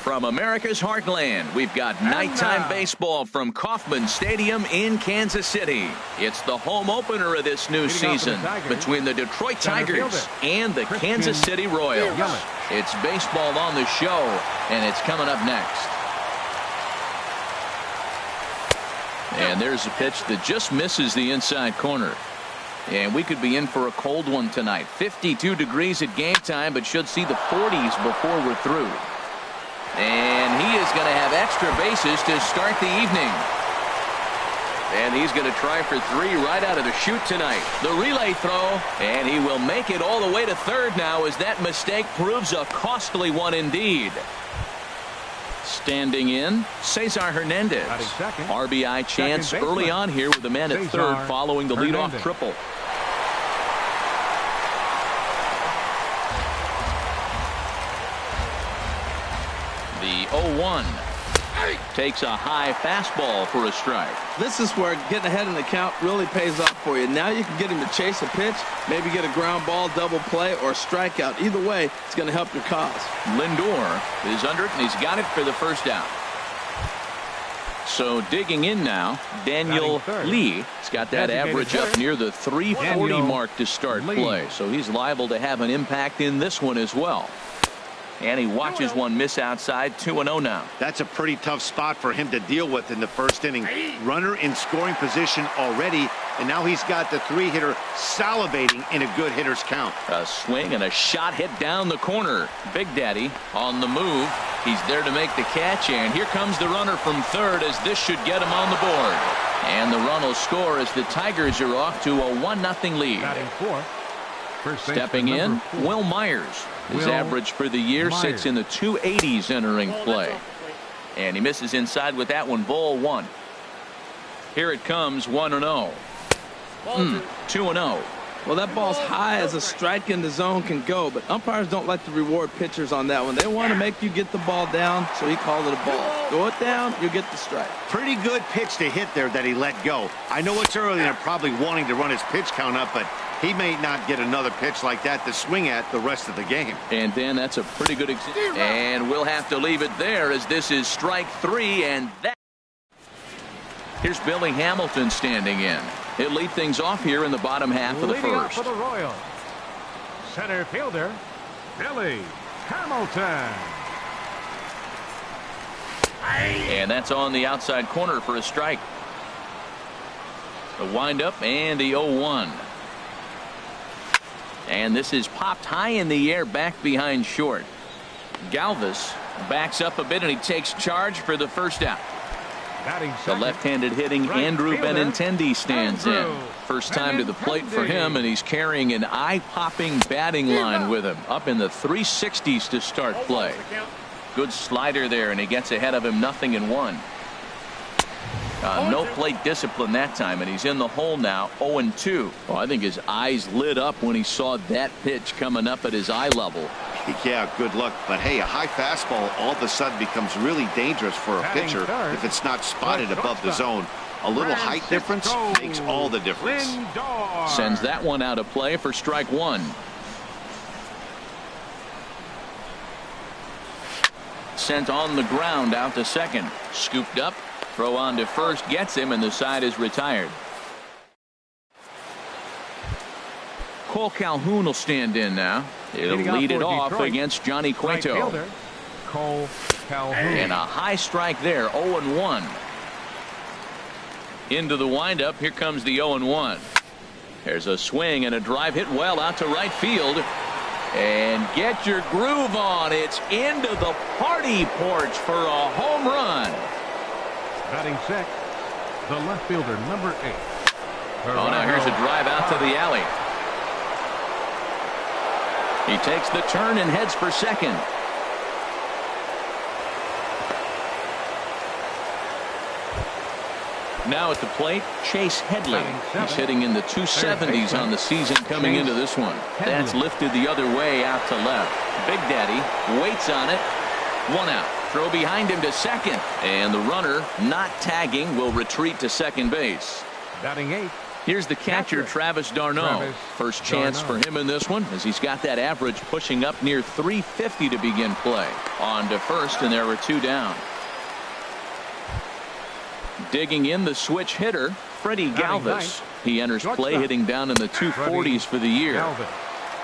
From America's heartland, we've got nighttime baseball from Kauffman Stadium in Kansas City. It's the home opener of this new season between the Detroit Tigers and the Kansas City Royals. It's baseball on the show, and it's coming up next. And there's a pitch that just misses the inside corner. And we could be in for a cold one tonight. 52 degrees at game time, but should see the 40s before we're through. And he is going to have extra bases to start the evening. And he's going to try for 3 right out of the chute tonight. The relay throw, and he will make it all the way to third now as that mistake proves a costly one indeed. Standing in, Cesar Hernandez. RBI chance early on here with the man at third following the leadoff triple. The 0-1 takes a high fastball for a strike. This is where getting ahead in the count really pays off for you. Now you can get him to chase a pitch, maybe get a ground ball, double play, or a strikeout. Either way, it's going to help your cause. Lindor is under it, and he's got it for the first out. So digging in now, Daniel Lee has got that average up near the 340 mark to start play. So he's liable to have an impact in this one as well. And he watches one miss outside. 2-0 now. That's a pretty tough spot for him to deal with in the first inning. Runner in scoring position already, and now he's got the 3-hitter salivating in a good hitter's count. A swing and a shot hit down the corner. Big Daddy on the move. He's there to make the catch, and here comes the runner from third as this should get him on the board. And the run will score as the Tigers are off to a 1-0 lead. Stepping in, Will Myers. His average for the year sits in the 280s entering play. And he misses inside with that one. Ball 1. Here it comes. 1-0. 2-0. Well, that ball's high as a strike in the zone can go, but umpires don't like to reward pitchers on that one. They want to make you get the ball down, so he called it a ball. Go it down, you get the strike. Pretty good pitch to hit there that he let go. I know it's early and probably wanting to run his pitch count up, but he may not get another pitch like that to swing at the rest of the game. And Dan, that's a pretty good example. And we'll have to leave it there as this is strike 3, and that. Here's Billy Hamilton standing in. He'll lead things off here in the bottom half of the first. For the Royals, center fielder Billy Hamilton. And that's on the outside corner for a strike. The windup and the 0-1. And this is popped high in the air back behind short. Galvis backs up a bit and he takes charge for the first out. The left-handed hitting Andrew Benintendi stands in. First time to the plate for him, and he's carrying an eye-popping batting line with him. Up in the 360s to start play. Good slider there, and he gets ahead of him 0-1. No plate discipline that time, and he's in the hole now 0-2. Well, I think his eyes lit up when he saw that pitch coming up at his eye level. Yeah, good luck. But hey, a high fastball all of a sudden becomes really dangerous for a pitcher if it's not spotted above the zone. A little height difference makes all the difference. Sends that one out of play for strike 1. Sent on the ground out to second. Scooped up. Throw on to first gets him, and the side is retired. Cole Calhoun will stand in now. He'll lead it off against Johnny Cueto. Cole Calhoun. And a high strike there. 0-1. Into the windup. Here comes the 0-1. There's a swing and a drive hit well out to right field. And get your groove on. It's into the party porch for a home run. Batting sixth, the left fielder, number 8. Oh, now here's a drive out to the alley. He takes the turn and heads for second. Now at the plate, Chase Headley. He's hitting in the 270s on the season coming into this one. That's lifted the other way out to left. Big Daddy waits on it. 1 out. Throw behind him to second. And the runner, not tagging, will retreat to second base. Batting 8th, Here's the catcher, Travis d'Arnaud. First chance for him in this one, as he's got that average pushing up near 350 to begin play. On to first, and there were 2 down. Digging in the switch hitter, Freddie Galvis. He enters play hitting down in the 240s for the year.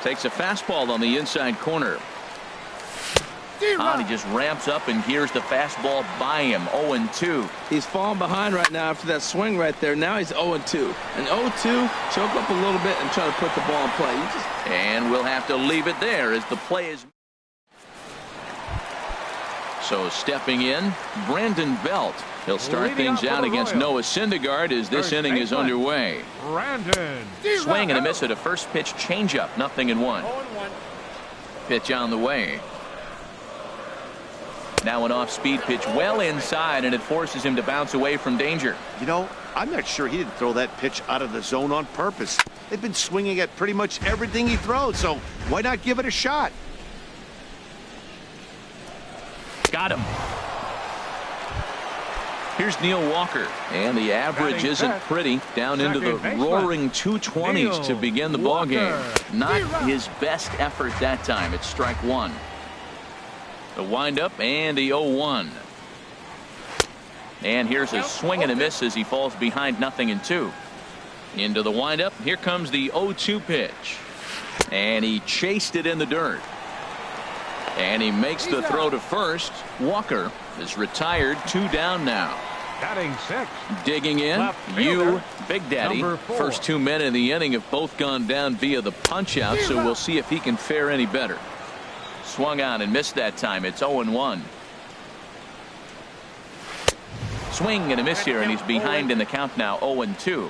Takes a fastball on the inside corner. He just ramps up and hears the fastball by him. 0-2. He's falling behind right now after that swing right there. Now he's 0-2. And 0-2, choke up a little bit and try to put the ball in play. And we'll have to leave it there as the play is. So stepping in, Brandon Belt. He'll start things out against Noah Syndergaard as this inning is underway. Swing and a miss at a first pitch changeup. 0-1. Pitch on the way. Now an off-speed pitch well inside, and it forces him to bounce away from danger. You know, I'm not sure he didn't throw that pitch out of the zone on purpose. They've been swinging at pretty much everything he throws, so why not give it a shot? Got him. Here's Neil Walker, and the average isn't pretty. Down into the roaring 220s to begin the ball game. Not his best effort that time. It's strike 1. The windup and the 0-1. And here's a swing and a miss as he falls behind 0-2. Into the windup. Here comes the 0-2 pitch. And he chased it in the dirt. And he makes the throw to first. Walker is retired. 2 down now. Batting 6. Digging in, Big Daddy. First 2 men in the inning have both gone down via the punch out, so we'll see if he can fare any better. Swung on and missed that time. It's 0-1. Swing and a miss here, and he's behind in the count now. 0-2.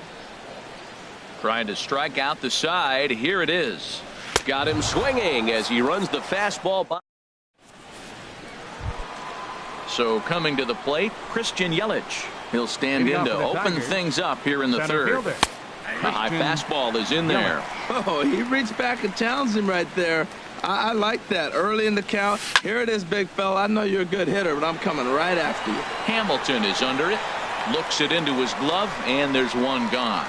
Trying to strike out the side. Here it is. Got him swinging as he runs the fastball by. So coming to the plate, Christian Yelich. He'll stand in to open things up here in the third. The high fastball is in there. Oh, he reached back and challenged him right there. I like that early in the count. Here it is, big fella. I know you're a good hitter, but I'm coming right after you. Hamilton is under it. Looks it into his glove, and there's one gone.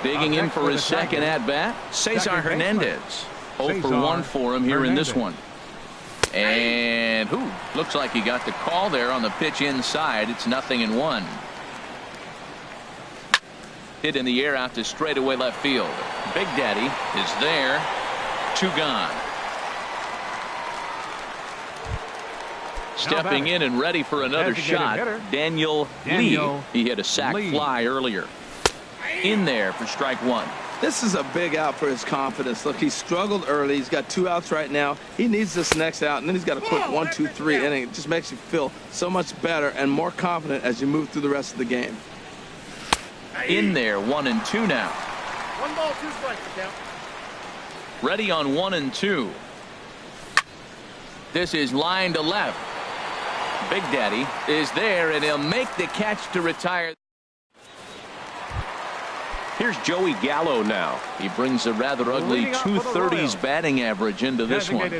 Digging in for his second at-bat, Cesar Hernandez. 0 for 1 for him here in this one. And looks like he got the call there on the pitch inside. It's 0-1. Hit in the air out to straightaway left field. Big Daddy is there. 2 gone. Stepping in and ready for another shot, Daniel Lee. He hit a sac fly earlier. In there for strike 1. This is a big out for his confidence. Look, he struggled early. He's got 2 outs right now. He needs this next out, and then he's got a quick 1, 2, 3 inning. It just makes you feel so much better and more confident as you move through the rest of the game. In there, 1-2 now. 1 ball, 2 strikes. Count. Ready on 1-2. This is line to left. Big Daddy is there, and he'll make the catch to retire. Here's Joey Gallo now. He brings a rather ugly 230s batting average into this one.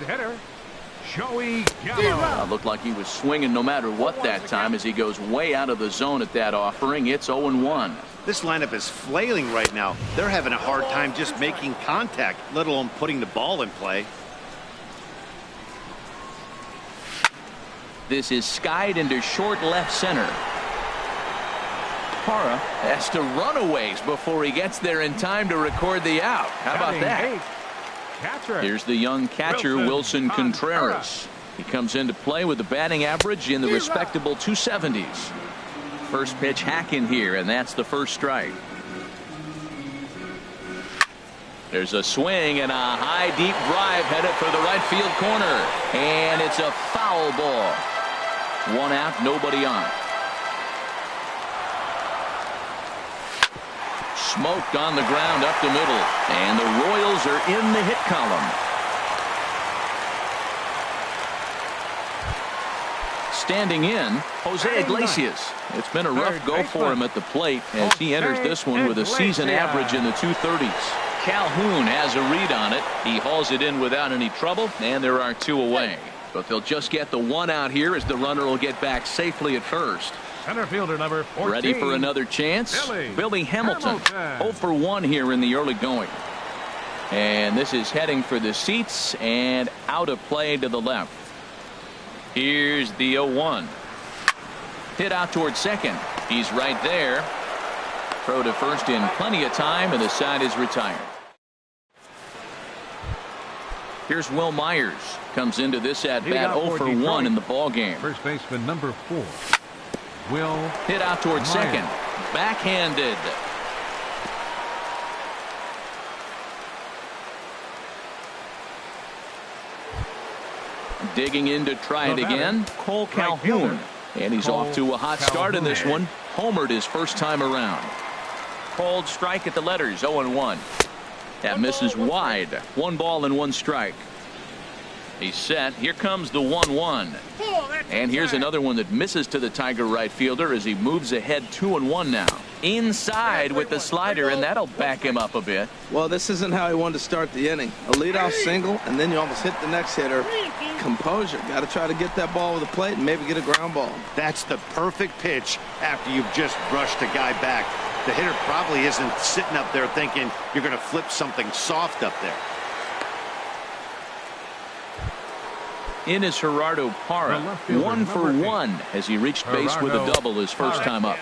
Joey Gallo. Looked like he was swinging no matter what that time as he goes way out of the zone at that offering. It's 0-1. This lineup is flailing right now. They're having a hard time just making contact, let alone putting the ball in play. This is skied into short left center. Parra has to run a ways before he gets there in time to record the out. How about that? Here's the young catcher, Wilson Contreras. He comes into play with a batting average in the respectable 270s. First pitch hack in here, and that's the first strike. There's a swing and a high deep drive headed for the right field corner, and it's a foul ball. 1 out, nobody on. Smoked on the ground up the middle, and the Royals are in the hit column. Standing in, Jose Iglesias. It's been a rough go for him at the plate as he enters this one with a season average in the 230s. Calhoun has a read on it. He hauls it in without any trouble, and there are 2 away. But they'll just get the 1 out here as the runner will get back safely at first. Center fielder number 14. Ready for another chance. Billy Hamilton. 0 for 1 here in the early going. And this is heading for the seats and out of play to the left. Here's the 0-1. Hit out towards second. He's right there. Throw to first in plenty of time, and the side is retired. Here's Will Myers. Comes into this at bat 0 for 1 in the ball game. First baseman number 4. Will hit out towards second. Backhanded. Digging in to try it again. Cole Calhoun. And he's off to a hot start in this one. Homered his first time around. Called strike at the letters, 0-1. That misses wide. 1 ball and 1 strike. He's set. Here comes the 1-1. And here's another one that misses to the Tiger right fielder as he moves ahead 2-1 now. Inside with the slider, and that'll back him up a bit. Well, this isn't how he wanted to start the inning. A leadoff single, and then you almost hit the next hitter. Composure. Got to try to get that ball with the plate and maybe get a ground ball. That's the perfect pitch after you've just brushed a guy back. The hitter probably isn't sitting up there thinking you're going to flip something soft up there. In is Gerardo Parra. 1 for 1 as he reached base with a double his first time up.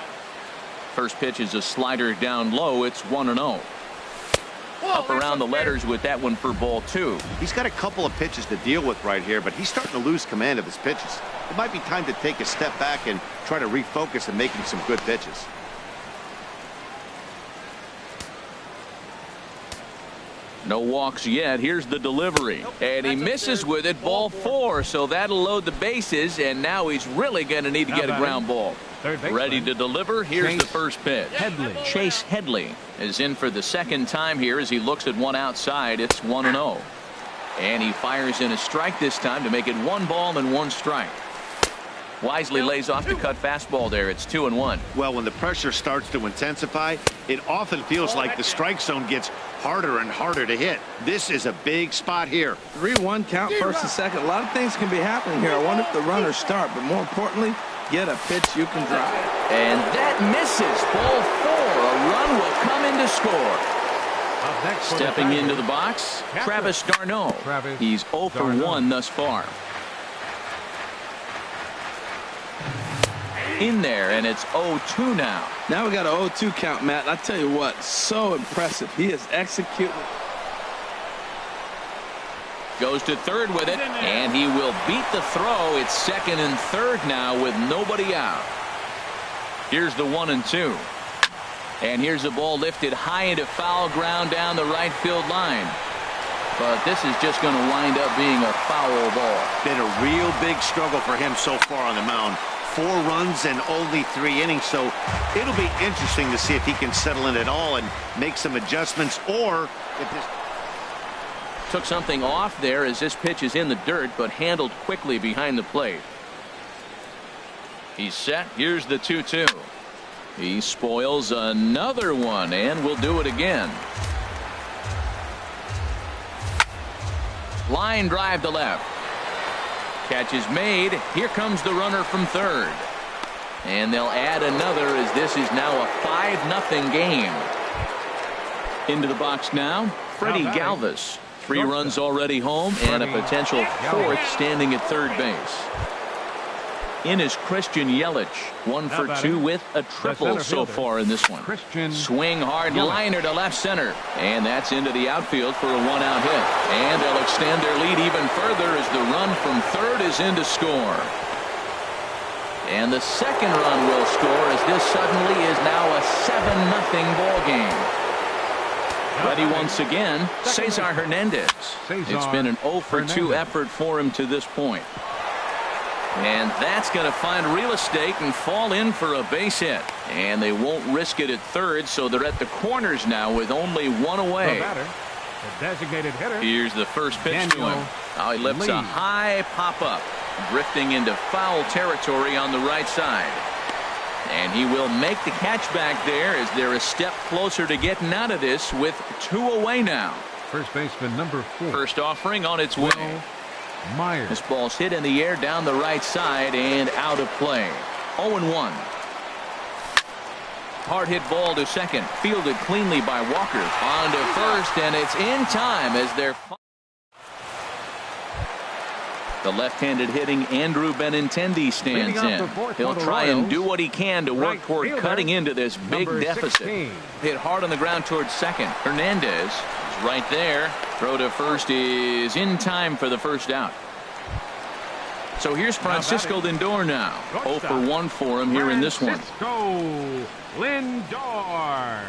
First pitch is a slider down low. It's 1-0. Up around the letters with that one for ball 2. He's got a couple of pitches to deal with right here, but he's starting to lose command of his pitches. It might be time to take a step back and try to refocus and making some good pitches. No walks yet. Here's the delivery. And he misses with it. Ball 4. So that'll load the bases. And now he's really going to need to get a ground ball. Ready to deliver. Here's the first pitch. Chase Headley is in for the second time here as he looks at one outside. It's 1-0. And he fires in a strike this time to make it 1 ball and 1 strike. Wisely lays off the cut fastball there. It's 2-1. Well, when the pressure starts to intensify, it often feels like the strike zone gets harder and harder to hit. This is a big spot here. 3-1 count, first and second. A lot of things can be happening here. I wonder if the runners start, but more importantly, get a pitch you can drive. And that misses. Ball 4. A run will come in to score. Stepping into the box, Travis d'Arnaud. He's 0 for 1 thus far. In there, and it's 0-2 now. Now we got an 0-2 count, Matt. I tell you what, so impressive. He is executing. Goes to third with it, and he will beat the throw. It's second and third now with nobody out. Here's the 1-2. And here's the ball lifted high into foul ground down the right field line. But this is just going to wind up being a foul ball. Been a real big struggle for him so far on the mound. 4 runs and only 3 innings, so it'll be interesting to see if he can settle in at all and make some adjustments, or if this took something off there as this pitch is in the dirt, but handled quickly behind the plate. He's set. Here's the 2-2. He spoils another one, and will do it again. Line drive to left. Catch is made. Here comes the runner from third. And they'll add another as this is now a 5-0 game. Into the box now, Freddie Galvis. 3 runs already home and a potential 4th standing at third base. In is Christian Yelich. 1 for 2 with a triple so far in this one. Swing hard liner to left center. And that's into the outfield for a 1-out hit. And they'll extend their lead even further as the run from third is in to score. And the second run will score as this suddenly is now a 7-0 ball game. Ready once again, Cesar Hernandez. It's been an 0 for 2 effort for him to this point. And that's going to find real estate and fall in for a base hit. And they won't risk it at third, so they're at the corners now with only 1 away. The designated hitter. Here's the first pitch to him. Now he lifts a high pop-up, drifting into foul territory on the right side. And he will make the catch back there as they're a step closer to getting out of this with 2 away now. First baseman number 4. First offering on its way. Myers. This ball's hit in the air down the right side and out of play. 0-1. Hard hit ball to second. Fielded cleanly by Walker. On to first, and it's in time as they're... The left-handed hitting Andrew Benintendi stands in. He'll try and do what he can to work toward cutting into this big deficit. Hit hard on the ground towards second. Hernandez is right there. Throw to first is in time for the first out. So here's Francisco Lindor now. 0 for 1 for him here in this one. Lindor.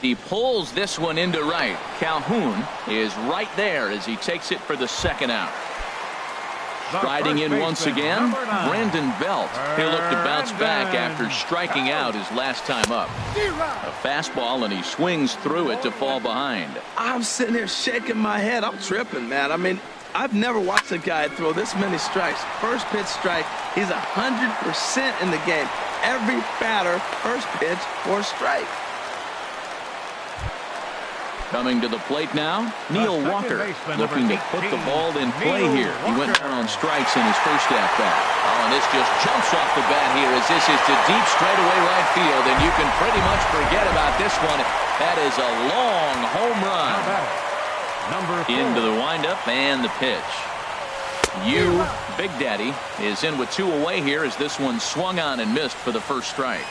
He pulls this one into right. Calhoun is right there as he takes it for the second out. Striding in once again, Brandon Belt. He'll look to bounce back after striking out his last time up. A fastball, and he swings through it to fall behind. I'm sitting here shaking my head. I'm tripping, man. I mean, I've never watched a guy throw this many strikes. First pitch strike, he's 100% in the game. Every batter, first pitch or strike. Coming to the plate now, Neil Walker looking to put the ball in play here. He went down on strikes in his first at-bat. Oh, and this just jumps off the bat here as this is to deep straightaway right field, and you can pretty much forget about this one. That is a long home run. Into the windup and the pitch. Big Daddy is in with 2 away here as this one swung on and missed for the first strike.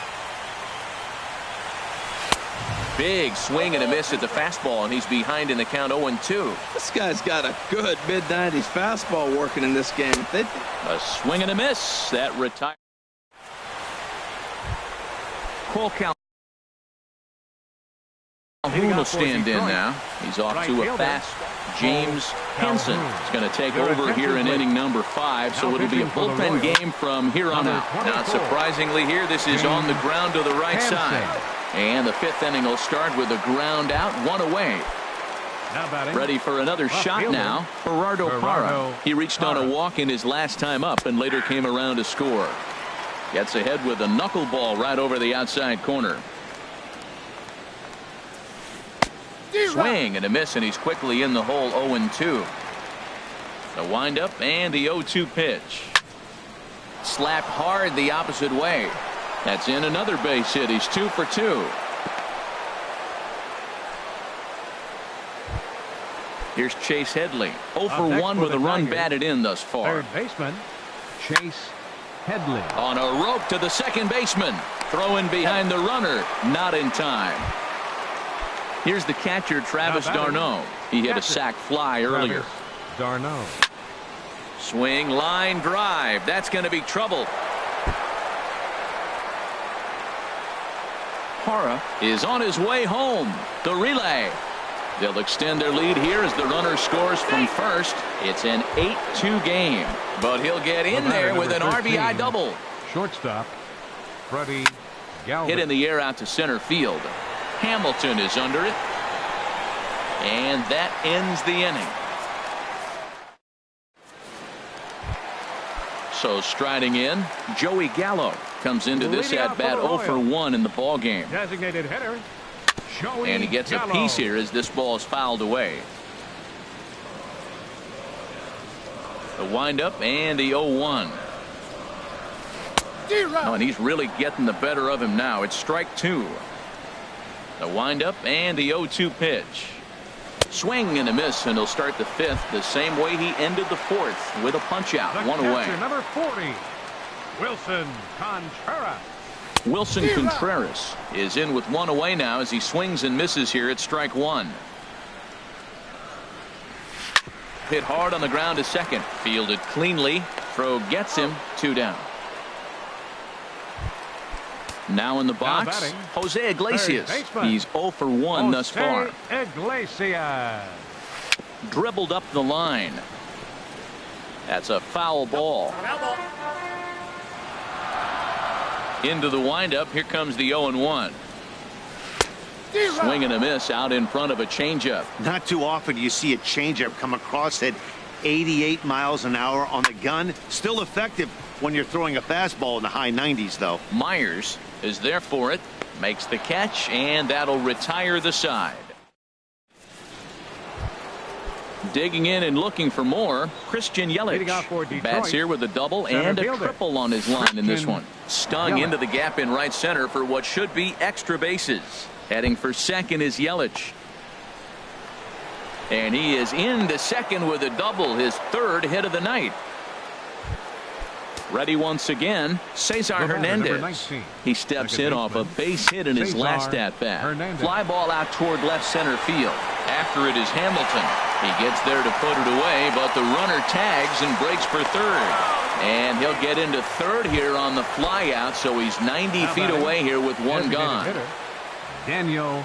Big swing and a miss at the fastball, and he's behind in the count 0-2. This guy's got a good mid-90s fastball working in this game. A swing and a miss. That retires. Cole Calhoun will stand in now. He's off to a fast. James Hansen is going to take over here in inning number 5, so it'll be a bullpen game from here on out. Not surprisingly here, this is on the ground to the right side. And the 5th inning will start with a ground out, 1 away. Ready for another shot now, Gerardo Parra. He reached on a walk in his last time up and later came around to score. Gets ahead with a knuckleball right over the outside corner. Swing and a miss, and he's quickly in the hole. 0-2. The windup and the 0-2 pitch. Slapped hard the opposite way. That's in another base hit. He's 2 for 2. Here's Chase Headley. 0 for 1 with a run batted in thus far. Third baseman Chase Headley. On a rope to the second baseman. Throwing behind the runner. Not in time. Here's the catcher, Travis d'Arnaud. He hit a sac fly earlier. d'Arnaud. Swing, line drive. That's going to be trouble. Parra is on his way home. The relay. They'll extend their lead here as the runner scores from first. It's an 8-2 game, but he'll get in there with an RBI double. Shortstop Freddie Galvis. Hit in the air out to center field. Hamilton is under it, and that ends the inning. So striding in, Joey Gallo comes into this at bat 0 for 1 in the ball game. Designated hitter Joey And he gets Gallo. a piece here as this ball is fouled away. The windup and the 0-1. Oh, and he's really getting the better of him now. It's strike 2. The windup and the 0-2 pitch. Swing and a miss, and he'll start the 5th the same way he ended the 4th with a punch out. 1 away. Number 40, Wilson Contreras. Wilson Contreras is in with 1 away now as he swings and misses here at strike 1. Hit hard on the ground to second. Fielded cleanly. Throw gets him. 2 down. Now in the box, Jose Iglesias. He's 0 for 1 thus far. Iglesias. Dribbled up the line. That's a foul ball. Into the windup. Here comes the 0-1. Swing and a miss out in front of a changeup. Not too often you see a changeup come across at 88 miles an hour on the gun. Still effective when you're throwing a fastball in the high 90s, though. Myers is there for it. Makes the catch, and that'll retire the side. Digging in and looking for more, Christian Leading off for Yelich Detroit, bats here with a double center and a fielder, triple on his line in this Christian one. Stung Yelich. into the gap in right center for what should be extra bases. Heading for second is Yelich. And he is into second with a double, his third hit of the night. Ready once again, Cesar The batter, number Hernandez. 19, He steps second in off a baseman, base hit in his Cesar last at bat. Hernandez. Fly ball out toward left center field. After it is Hamilton. He gets there to put it away, but the runner tags and breaks for third. And he'll get into third here on the fly out, so he's 90 feet away here with one gone. hitter, Daniel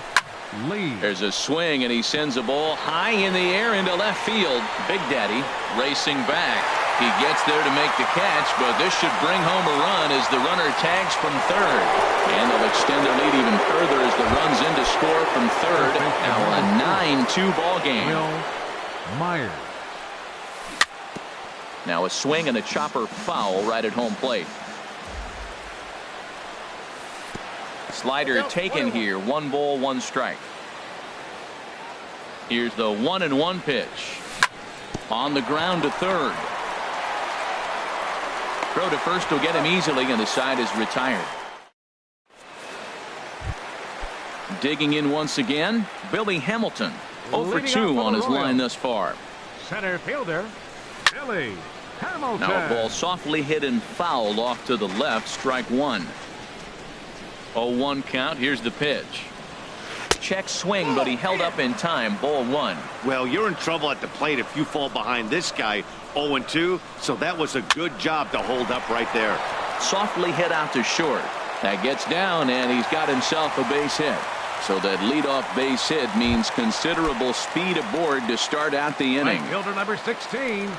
Lee. There's a swing, and he sends a ball high in the air into left field. Big Daddy racing back. He gets there to make the catch, but this should bring home a run as the runner tags from third. And they'll extend their lead even further as the run's in to score from third. Now a 9-2 ball game. Will Myers. Now a swing and a chopper foul right at home plate. Slider taken here. 1 ball, 1 strike. Here's the 1-1 pitch. On the ground to third. Throw to first will get him easily, and the side is retired. Digging in once again, Billy Hamilton. 0 for 2 on his line thus far. Center fielder, Billy Hamilton. Now a ball softly hit and fouled off to the left. Strike 1. 0-1 count. Here's the pitch. Check swing, but he held up in time. Ball 1. Well, you're in trouble at the plate if you fall behind this guy 0-2, so that was a good job to hold up right there. Softly hit out to short. That gets down, and he's got himself a base hit. So that leadoff base hit means considerable speed aboard to start out the inning. Right fielder number 16,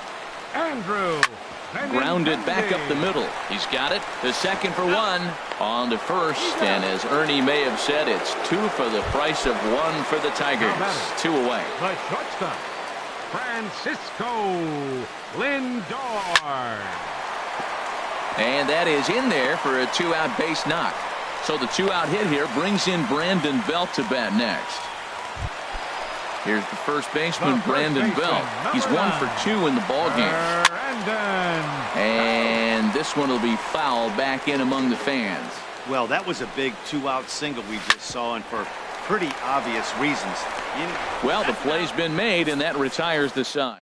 Andrew. Grounded back up the middle. He's got it. The second for 1. On to first, and as Ernie may have said, it's 2 for the price of 1 for the Tigers. 2 away. The shortstop, Francisco Lindor. And that is in there for a 2-out base knock. So the 2-out hit here brings in Brandon Belt to bat next. Here's the first baseman, Brandon Belt. He's 1 for 2 in the ballgame. And this one will be fouled back in among the fans. Well, that was a big 2-out single we just saw, and for pretty obvious reasons. Well, the play's been made, and that retires the side.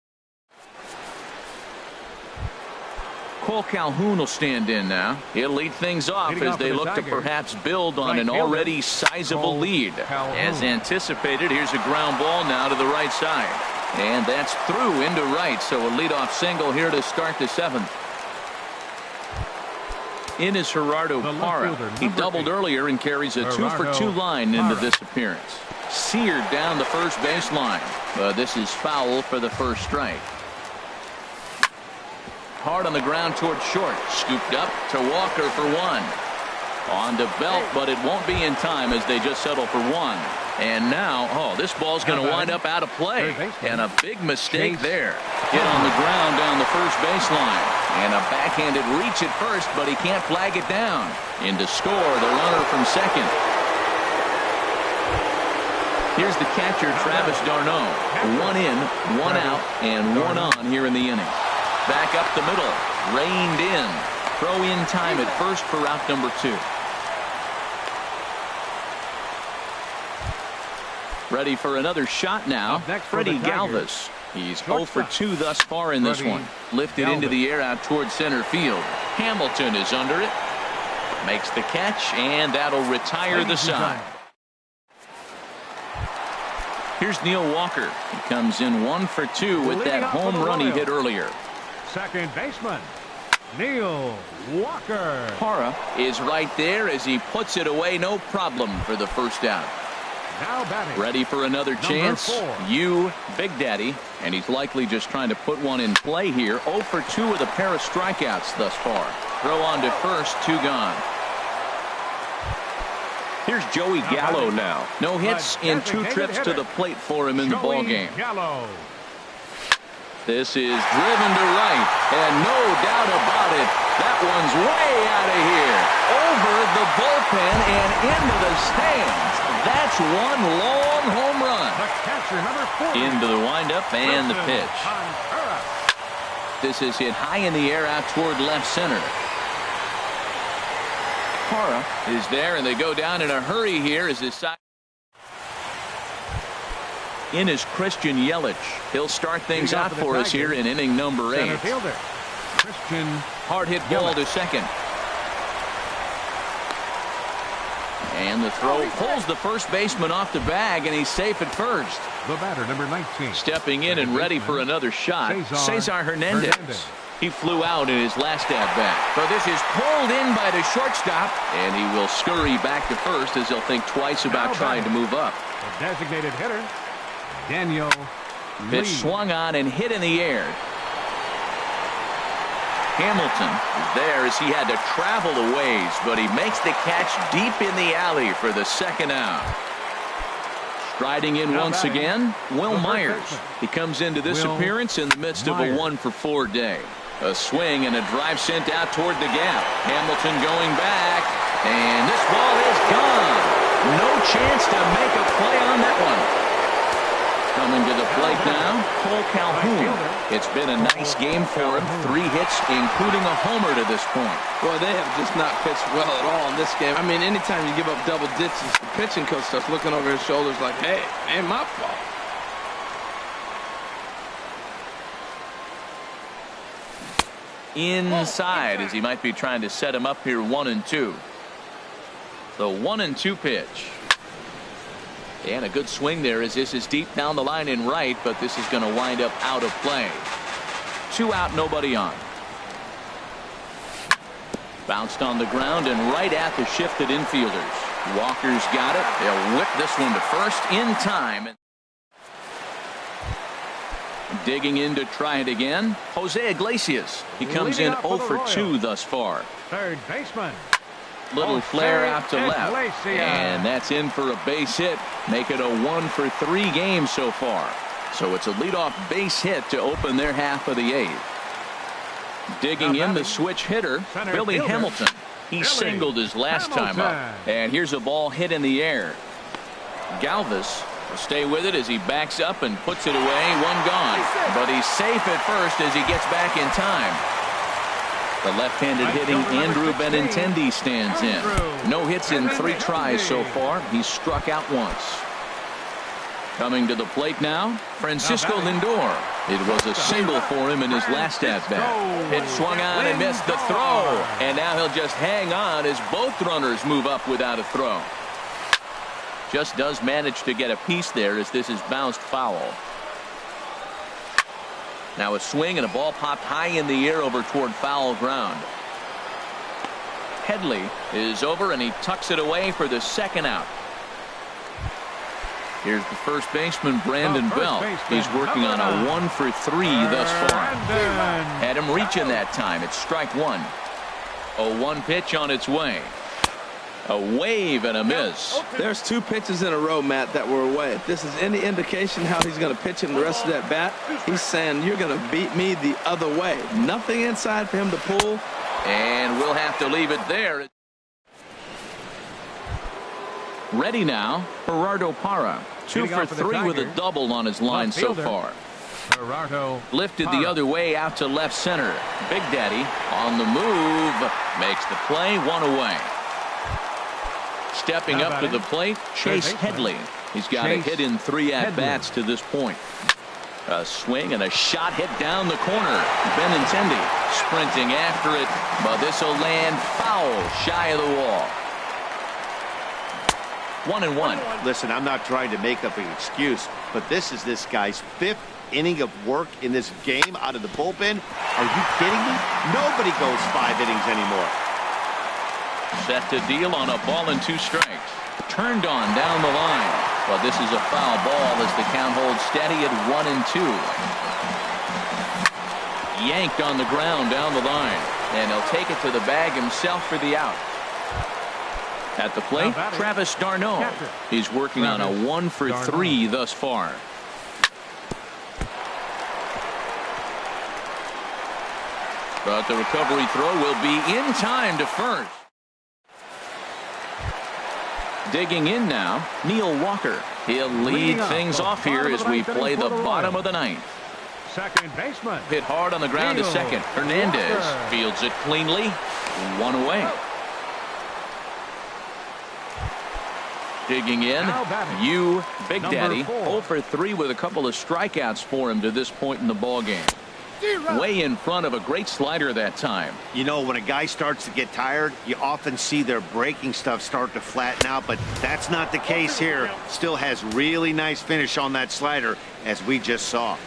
Cole Calhoun will stand in now. He'll lead things off as they look to perhaps build on an already sizable lead. As anticipated, here's a ground ball now to the right side. And that's through into right, so a leadoff single here to start the 7th. In is Gerardo Parra. He doubled earlier and carries a 2 for 2 line into this appearance. Seared down the first baseline. But this is foul for the first strike. Hard on the ground toward short. Scooped up to Walker for 1. On to Belt, but it won't be in time as they just settle for 1. And now, this ball's going to wind up out of play. And a big mistake there. Hit on the ground down the first baseline. And a backhanded reach at first, but he can't flag it down. In to score, the runner from second. Here's the catcher, Travis d'Arnaud. 1 in, 1 out, and 1 on here in the inning. Back up the middle. Reined in. Throw in time at first for out number 2. Ready for another shot now. Freddie Galvis. He's 0 for 2 thus far in this one. Lifted into the air out towards center field. Hamilton is under it. Makes the catch, and that'll retire the side. Here's Neil Walker. He comes in 1 for 2 with that home run he hit earlier. Second baseman, Neil Walker. Parra is right there as he puts it away. No problem for the first out. Now batting. Ready for another chance. Big Daddy. And he's likely just trying to put one in play here. 0 for 2 with a pair of strikeouts thus far. Throw on to first. 2 gone. Here's Joey Gallo now. No hits in 2 trips to the plate for him in the ballgame. This is driven to right, and no doubt about it, that one's way out of here. Over the bullpen and into the stands. That's hits one long home run. The catcher, number 4. Into the windup and the pitch. This is hit high in the air out toward left center. Parra is there, and they go down in a hurry here as this side. In is Christian Yelich. He'll start things out for us here in inning number 8. Center fielder, Christian Hard hit ball to second. And the throw pulls the first baseman off the bag, and he's safe at first. The batter, number 19. Stepping in and ready for another shot, Cesar Hernandez. He flew out in his last at-bat. But this is pulled in by the shortstop, and he will scurry back to first as he'll think twice about trying to move up. The designated hitter, Daniel Pitch Lee. swung on and hit in the air. Hamilton is there as he had to travel a ways, but he makes the catch deep in the alley for the second out. Striding in once again, Will Myers. He comes into this appearance in the midst of a 1-for-4 day. A swing and a drive sent out toward the gap. Hamilton going back, and this ball is gone. No chance to make a play on that one. Coming to the plate now, Cole Calhoun. It's been a nice game for him. 3 hits, including a homer to this point. Well, they have just not pitched well at all in this game. I mean, anytime you give up double digits, the pitching coach starts looking over his shoulders like, hey, ain't my fault. Inside as he might be trying to set him up here 1-2. The 1-2 pitch. And a good swing there as this is deep down the line in right, but this is going to wind up out of play. 2 out, nobody on. Bounced on the ground and right at the shifted infielders. Walker's got it. They'll whip this one to first in time. Digging in to try it again, Jose Iglesias. He comes in 0 for 2 thus far. Third baseman. Little flare out to left, and that's in for a base hit. Make it a 1 for 3 game so far. So it's a leadoff base hit to open their half of the 8th. Digging in the switch hitter, Billy Hamilton. He singled his last time up, and here's a ball hit in the air. Galvis will stay with it as he backs up and puts it away. 1 gone, but he's safe at first as he gets back in time. The left-handed hitting Andrew Benintendi stands in. No hits in 3 tries so far. He's struck out once. Coming to the plate now, Francisco Lindor. It was a single for him in his last at-bat. It swung on and missed the throw. And now he'll just hang on as both runners move up without a throw. Just does manage to get a piece there as this is bounced foul. Now a swing and a ball popped high in the air over toward foul ground. Headley is over and he tucks it away for the second out. Here's the first baseman, Brandon Belt. He's working on a 1 for 3 thus far. Had him reaching that time. It's strike 1. A 1 pitch on its way. A wave and a miss. There's 2 pitches in a row, Matt, that were away. If this is any indication how he's going to pitch in the rest of that bat, he's saying you're going to beat me the other way. Nothing inside for him to pull. And we'll have to leave it there. Ready now, Gerardo Parra. 2 for 3 with a double on his line so far. Gerardo lifted the other way out to left center. Big Daddy on the move. Makes the play, 1 away. Stepping up to the plate, Chase Headley. He's got a hit in 3 at-bats to this point. A swing and a shot hit down the corner. Benintendi sprinting after it, but this will land foul shy of the wall. 1-1. Listen, I'm not trying to make up an excuse, but this is this guy's 5th inning of work in this game out of the bullpen. Are you kidding me? Nobody goes 5 innings anymore. Set to deal on a ball and 2 strikes. Turned on down the line. But this is a foul ball as the count holds steady at 1-2. Yanked on the ground down the line. And he'll take it to the bag himself for the out. At the plate, Travis d'Arnaud. He's working on a 1 for 3 thus far. But the recovery throw will be in time to first. Digging in now, Neil Walker. He'll lead things off here as we play the bottom of the ninth. Second baseman. Hit hard on the ground to second. Hernandez fields it cleanly. One away. Digging in, Big Daddy. 0 for 3 with a couple of strikeouts for him to this point in the ball game. Way in front of a great slider that time. You know, when a guy starts to get tired, you often see their breaking stuff start to flatten out, but that's not the case here. Still has really nice finish on that slider, as we just saw.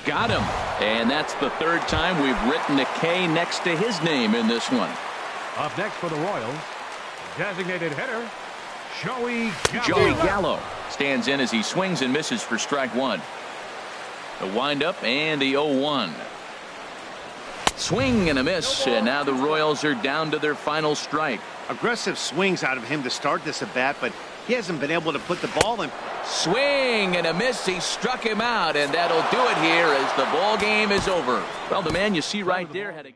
Got him. And that's the third time we've written a K next to his name in this one. Up next for the Royals, designated hitter, Joey Gallo stands in as he swings and misses for strike one. The windup and the 0-1. Swing and a miss, and now the Royals are down to their final strike. Aggressive swings out of him to start this at bat, but he hasn't been able to put the ball in. Swing and a miss. He struck him out, and that'll do it here as the ball game is over. Well, the man you see right there had a